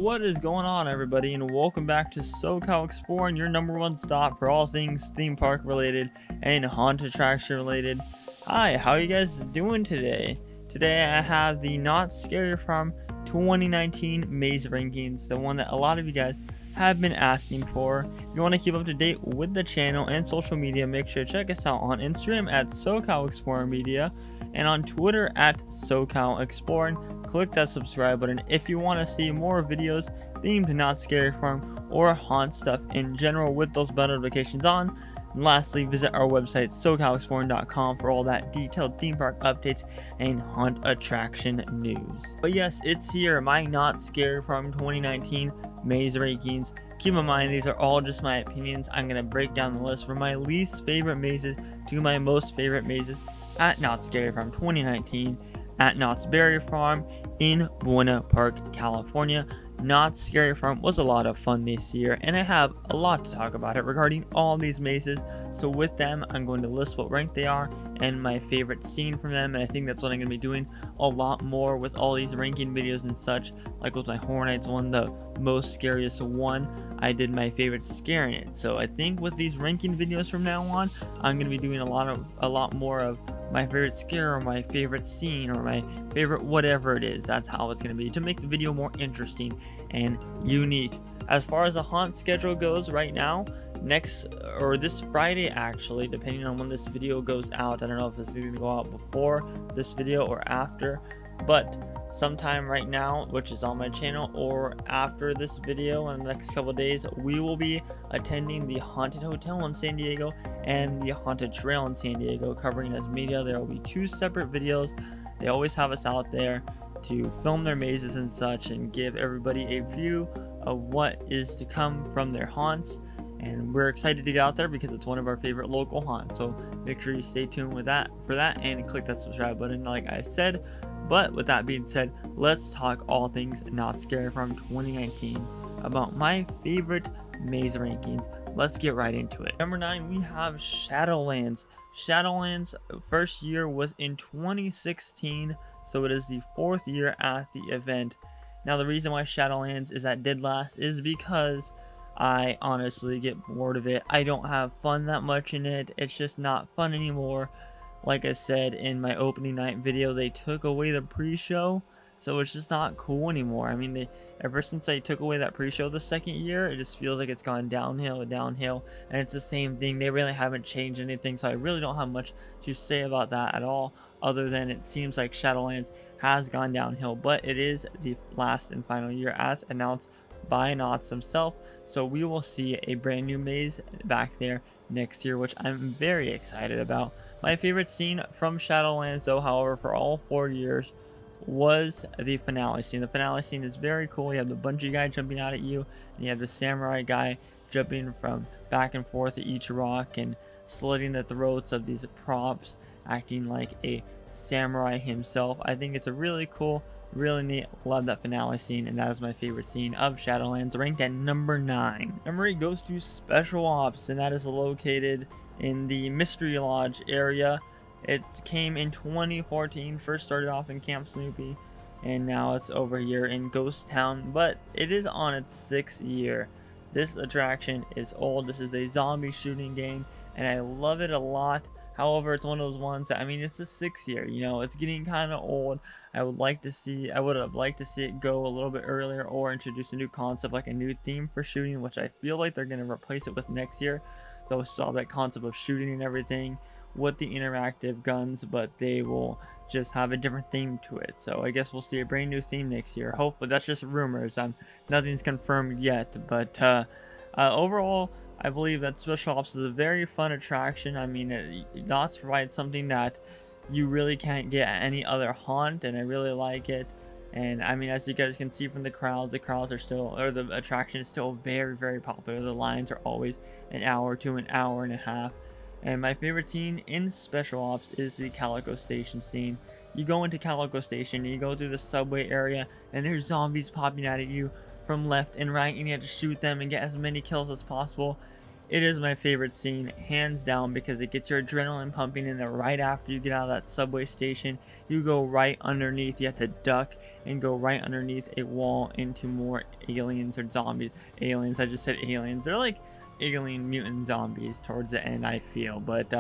What is going on, everybody, and welcome back to SoCal Exploring, your number one stop for all things theme park related and haunted attraction related. Hi, how are you guys doing today? Today I have the Not Scary from 2019 Maze Rankings, the one that a lot of you guys have been asking for. If you want to keep up to date with the channel and social media, make sure to check us out on Instagram at SoCal Exploring Media and on Twitter at SoCal Exploring. Click that subscribe button if you want to see more videos themed to Not Scary Farm or haunt stuff in general with those bell notifications on. And lastly, visit our website socalexploring.com for all that detailed theme park updates and haunt attraction news. But yes, it's here, my Not Scary Farm 2019 Maze Rankings. Keep in mind, these are all just my opinions. I'm going to break down the list from my least favorite mazes to my most favorite mazes at Not Scary Farm 2019 at Knott's Berry Farm in Buena Park, California. Knott's Scary Farm was a lot of fun this year, and I have a lot to talk about it regarding all these mazes. So with them, I'm going to list what rank they are and my favorite scene from them, and I think that's what I'm going to be doing a lot more with all these ranking videos and such. Like with my Horror Nights one, the most scariest one, I did my favorite scare in it. So I think with these ranking videos from now on, I'm going to be doing a lot more of my favorite scare or my favorite scene or my favorite whatever it is. That's how it's going to be, to make the video more interesting and unique. As far as the haunt schedule goes right now, this Friday, actually, depending on when this video goes out, I don't know if this is going to go out before this video or after, but sometime right now, which is on my channel, or after this video in the next couple of days, we will be attending the Haunted Hotel in San Diego and the Haunted Trail in San Diego, covering as media. There will be two separate videos. They always have us out there to film their mazes and such and give everybody a view of what is to come from their haunts, and we're excited to get out there because it's one of our favorite local haunts. So make sure you stay tuned with that and click that subscribe button like I said. But with that being said, let's talk all things Not Scary from 2019 about my favorite maze rankings. Let's get right into it. Number 9, we have Shadowlands. Shadowlands' first year was in 2016, so it is the 4th year at the event. Now the reason why Shadowlands is at dead last is because I honestly get bored of it. I don't have fun that much in it. It's just not fun anymore. Like I said in my opening night video, they took away the pre-show, so it's just not cool anymore. I mean, ever since they took away that pre-show the second year, it just feels like it's gone downhill, and it's the same thing. They really haven't changed anything, so I really don't have much to say about that at all, other than it seems like Shadowlands has gone downhill. But it is the last and final year as announced by Knott himself, so we will see a brand new maze back there next year, which I'm very excited about. My favorite scene from Shadowlands, though, however, for all 4 years, was the finale scene. The finale scene is very cool. You have the bungee guy jumping out at you, and you have the samurai guy jumping from back and forth at each rock and slitting the throats of these props, acting like a samurai himself. I think it's a really cool, really neat. Love that finale scene, and that is my favorite scene of Shadowlands, ranked at number 9. Number 8 goes to Special Ops, and that is located in the Mystery Lodge area. It came in 2014, first started off in Camp Snoopy, and now it's over here in Ghost Town, but it is on its 6th year. This attraction is old. This is a zombie shooting game, and I love it a lot. However, it's one of those ones that, I mean, it's the 6th year, you know, it's getting kind of old. I would have liked to see it go a little bit earlier, or introduce a new concept, like a new theme for shooting, which I feel like they're going to replace it with next year. They'll still have that concept of shooting and everything with the interactive guns, but they will just have a different theme to it. So I guess we'll see a brand new theme next year. Hopefully. That's just rumors. Nothing's confirmed yet, but overall, I believe that Special Ops is a very fun attraction. I mean, it Knott's provides something that you really can't get at any other haunt, and I really like it. And I mean, as you guys can see from the crowds are still, or the attraction is still very, very popular. The lines are always an hour to an hour and a half. And my favorite scene in Special Ops is the Calico Station scene. You go into Calico Station, you go through the subway area, and there's zombies popping out at you from left and right, and you have to shoot them and get as many kills as possible. It is my favorite scene, hands down, because it gets your adrenaline pumping, and then right after you get out of that subway station, you go right underneath. You have to duck and go right underneath a wall into more aliens or zombies. Aliens, I just said aliens. They're like alien mutant zombies towards the end, I feel. But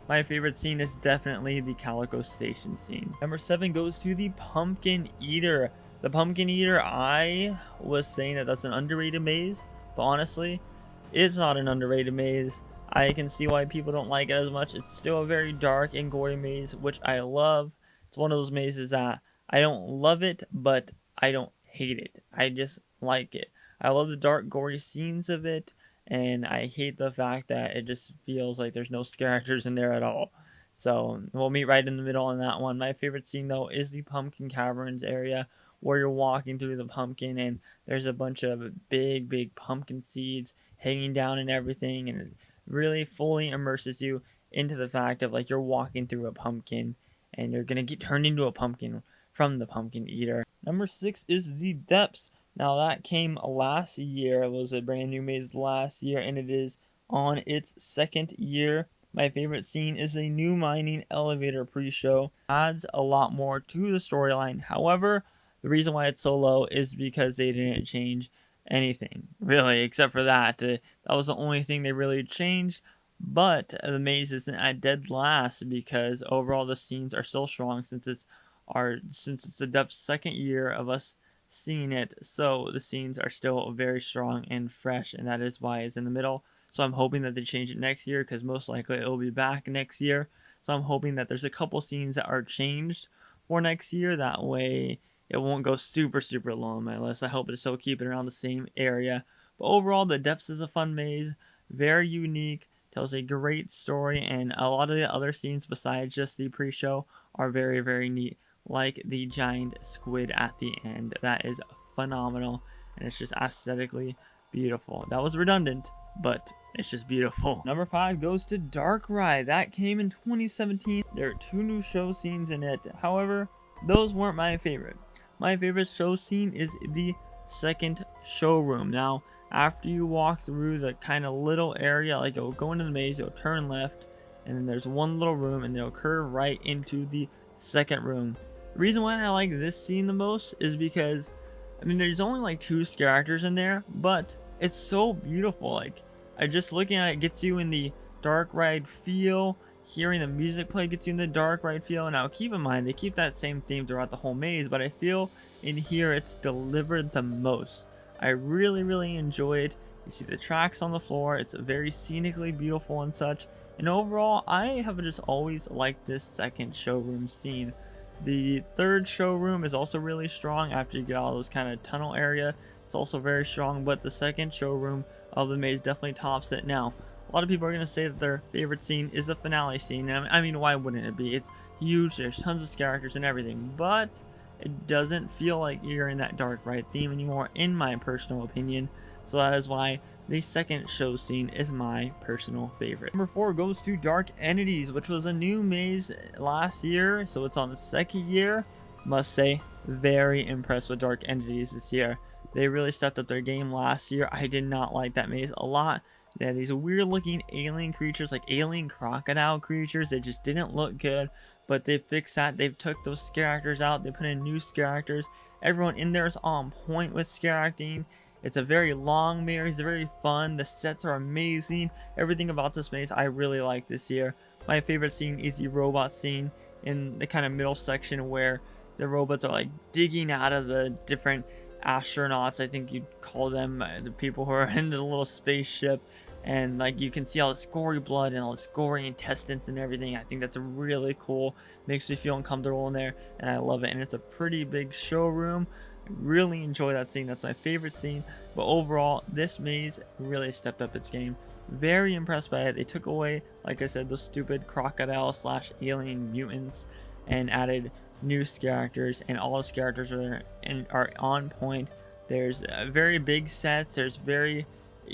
my favorite scene is definitely the Calico Station scene. Number 7 goes to the Pumpkin Eater. The Pumpkin Eater, I was saying that that's an underrated maze, but honestly, it's not an underrated maze. I can see why people don't like it as much. It's still a very dark and gory maze, which I love. It's one of those mazes that I don't love it, but I don't hate it. I just like it. I love the dark, gory scenes of it, and I hate the fact that it just feels like there's no scare actors in there at all. So we'll meet right in the middle on that one. My favorite scene though is the Pumpkin Caverns area, where you're walking through the pumpkin and there's a bunch of big pumpkin seeds hanging down and everything, and it really fully immerses you into the fact of like you're walking through a pumpkin and you're gonna get turned into a pumpkin from the Pumpkin Eater. Number 6 is the Depths. Now that came last year. It was a brand new maze last year, and it is on its second year. My favorite scene is a new mining elevator pre-show. Adds a lot more to the storyline. However, the reason why it's so low is because they didn't change anything, really, except for that. That was the only thing they really changed. But the maze isn't at dead last because overall the scenes are still strong since it's the Depth's second year of us seeing it. So the scenes are still very strong and fresh, and that is why it's in the middle. So I'm hoping that they change it next year because most likely it will be back next year. So I'm hoping that there's a couple scenes that are changed for next year. That way it won't go super low on my list. I hope to still keep it around the same area. But overall, the Depths is a fun maze, very unique, tells a great story, and a lot of the other scenes besides just the pre-show are very neat, like the giant squid at the end. That is phenomenal, and it's just aesthetically beautiful. That was redundant, but it's just beautiful. Number 5 goes to Dark Ride. That came in 2017. There are 2 new show scenes in it. However, those weren't my favorite. My favorite show scene is the second showroom. Now, after you walk through the kind of little area, like you'll go into the maze, you'll turn left, and then there's one little room, and they'll curve right into the second room. The reason why I like this scene the most is because, I mean, there's only like 2 scare actors in there, but it's so beautiful. Like, I just looking at it gets you in the Dark Ride feel. Hearing the music play gets you in the Dark Ride feel. Now keep in mind, they keep that same theme throughout the whole maze, but I feel in here it's delivered the most. I really enjoy it. You see the tracks on the floor, it's very scenically beautiful and such. And overall, I have just always liked this second showroom scene. The third showroom is also really strong after you get out of those kind of tunnel area. It's also very strong, but the second showroom of the maze definitely tops it. Now, a lot of people are going to say that their favorite scene is the finale scene. I mean, why wouldn't it be? It's huge, there's tons of characters and everything, but it doesn't feel like you're in that Dark Ride theme anymore, in my personal opinion. So that is why the second show scene is my personal favorite. Number 4 goes to Dark Entities, which was a new maze last year, so it's on the second year. Must say, very impressed with Dark Entities this year. They really stepped up their game last year. I did not like that maze a lot. They had these weird looking alien creatures, like alien crocodile creatures. They just didn't look good, but they fixed that. They've took those scare actors out. They put in new scare actors. Everyone in there is on point with scare acting. It's a very long maze, it's very fun. The sets are amazing. Everything about this maze I really like this year. My favorite scene is the robot scene in the kind of middle section where the robots are like digging out of the different astronauts, I think you'd call them, the people who are in the little spaceship, and like you can see all this gory blood and all this gory intestines and everything. I think that's really cool, makes me feel uncomfortable in there, and I love it. And it's a pretty big showroom. I really enjoy that scene. That's my favorite scene. But overall, this maze really stepped up its game. Very impressed by it. They took away, like I said, those stupid crocodile slash alien mutants and added new characters, and all the characters are on point. There's very big sets, there's very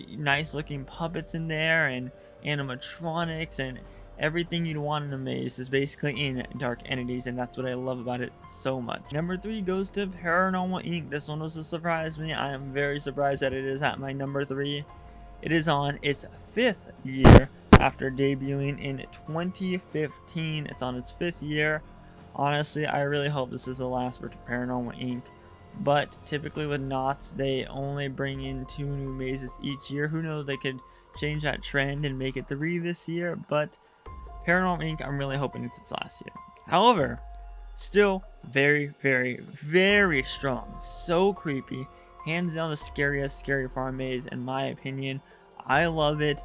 nice looking puppets in there, and animatronics, and everything you'd want in a maze is basically in Dark Entities, and that's what I love about it so much. Number 3 goes to Paranormal Inc. This one was a surprise to me. I am very surprised that it is at my number 3. It is on its 5th year after debuting in 2015. It's on its 5th year. Honestly, I really hope this is the last for Paranormal Inc. But typically with Knotts, they only bring in 2 new mazes each year. Who knows, they could change that trend and make it 3 this year. But Paranormal Inc., I'm really hoping it's its last year. However, still very, very, very strong. So creepy. Hands down the scariest Scary Farm maze in my opinion. I love it.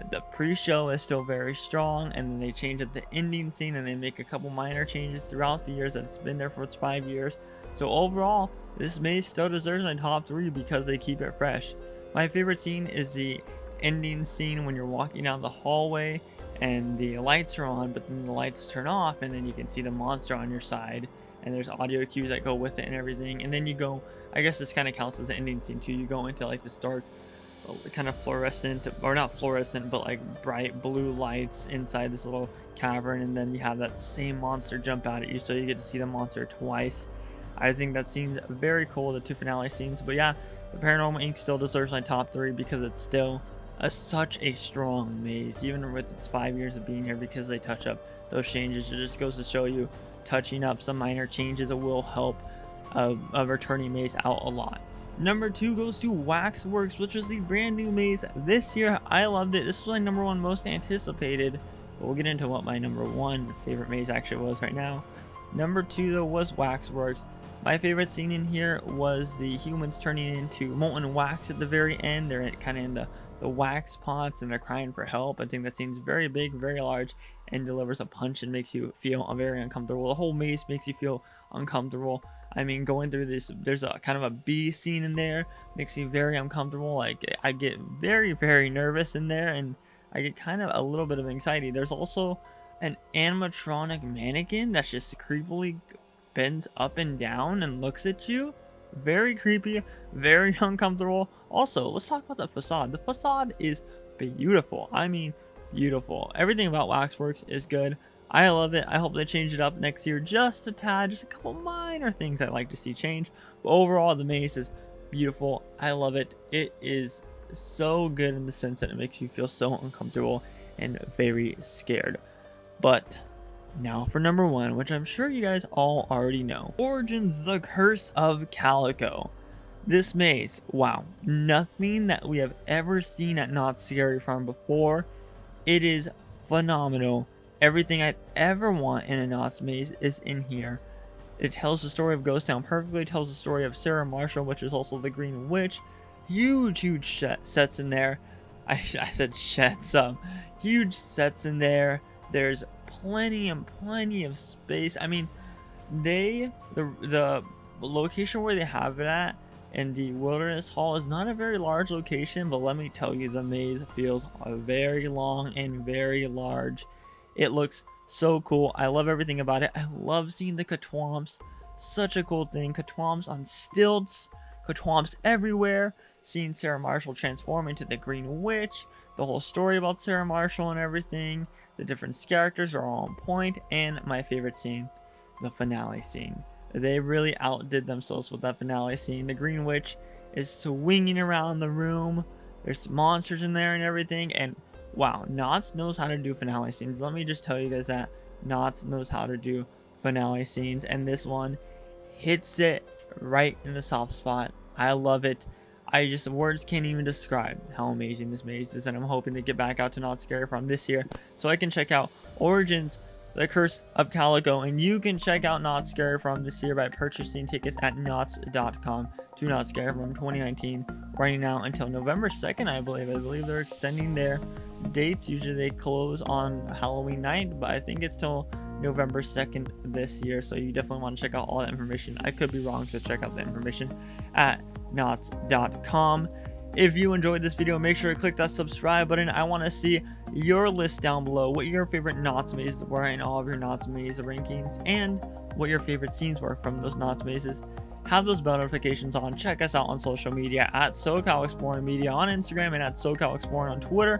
The pre-show is still very strong, and then they change up the ending scene and they make a couple minor changes throughout the years that it's been there for its 5 years. So overall, this maze still deserves my top 3 because they keep it fresh. My favorite scene is the ending scene when you're walking down the hallway and the lights are on, but then the lights turn off and then you can see the monster on your side, and there's audio cues that go with it and everything. And then you go, I guess this kind of counts as the ending scene too, you go into like this dark kind of fluorescent, or not fluorescent, but like bright blue lights inside this little cavern, and then you have that same monster jump out at you, so you get to see the monster twice. I think that scene's very cool, the 2 finale scenes. But yeah, the Paranormal Inc. still deserves my top 3 because it's still such a strong maze, even with its 5 years of being here, because they touch up those changes. It just goes to show you, touching up some minor changes will help a returning maze out a lot. Number 2 goes to Waxworks, which was the brand new maze this year. I loved it. This was my number 1 most anticipated, but we'll get into what my number 1 favorite maze actually was right now. Number 2 though was Waxworks. My favorite scene in here was the humans turning into molten wax at the very end. They're kind of in the wax pots and they're crying for help. I think that scene's very big, very large, and delivers a punch and makes you feel very uncomfortable. The whole maze makes you feel uncomfortable. I mean, going through this, there's a kind of a bee scene in there, makes me very uncomfortable. Like, I get very, very nervous in there, and I get kind of a little bit of anxiety. There's also an animatronic mannequin that's just creepily bends up and down and looks at you. Very creepy, very uncomfortable. Also, let's talk about the facade. The facade is beautiful. I mean, beautiful. Everything about Waxworks is good. I love it. I hope they change it up next year just a tad, just a couple minor things I'd like to see change. But overall, the maze is beautiful. I love it. It is so good in the sense that it makes you feel so uncomfortable and very scared. But now for number 1, which I'm sure you guys all already know. Origins: The Curse of Calico. This maze, wow, nothing that we have ever seen at Knott's Scary Farm before. It is phenomenal. Everything I'd ever want in a Knott's maze is in here. It tells the story of Ghost Town perfectly. It tells the story of Sarah Marshall, which is also the Green Witch. Huge sets in there. I said sets. Huge sets in there. There's plenty of space. I mean, the location where they have it at in the Wilderness Hall is not a very large location, but let me tell you, the maze feels very long and very large. It looks so cool. I love everything about it. I love seeing the Katwamps. Such a cool thing. Katwamps on stilts. Katwamps everywhere. Seeing Sarah Marshall transform into the Green Witch. The whole story about Sarah Marshall and everything. The different characters are all on point. And my favorite scene, the finale scene. They really outdid themselves with that finale scene. The Green Witch is swinging around the room. There's monsters in there and everything. And wow, Knotts knows how to do finale scenes. Let me just tell you guys that Knotts knows how to do finale scenes, and this one hits it right in the soft spot. I love it. Words can't even describe how amazing this maze is, and I'm hoping to get back out to Knott's Scary Farm this year so I can check out Origins: The Curse of Calico, and you can check out Knott's Scary Farm this year by purchasing tickets at knotts.com to Knott's Scary Farm 2019 right now until November 2nd, I believe they're extending their dates. Usually they close on Halloween night, but I think it's till November 2nd this year, so you definitely want to check out all that information. I could be wrong, so check out the information at knotts.com. If you enjoyed this video, make sure to click that subscribe button. I want to see your list down below, what your favorite Knott's mazes were in all of your Knott's maze rankings, and what your favorite scenes were from those Knott's mazes. Have those bell notifications on. Check us out on social media at SoCal Exploring Media on Instagram and at SoCal Exploring on Twitter.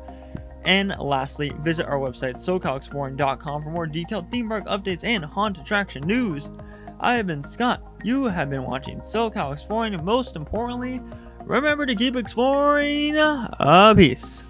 And lastly, visit our website SoCalExploring.com for more detailed theme park updates and haunted attraction news. I have been Scott. You have been watching SoCal Exploring, and most importantly, remember to keep exploring. Peace.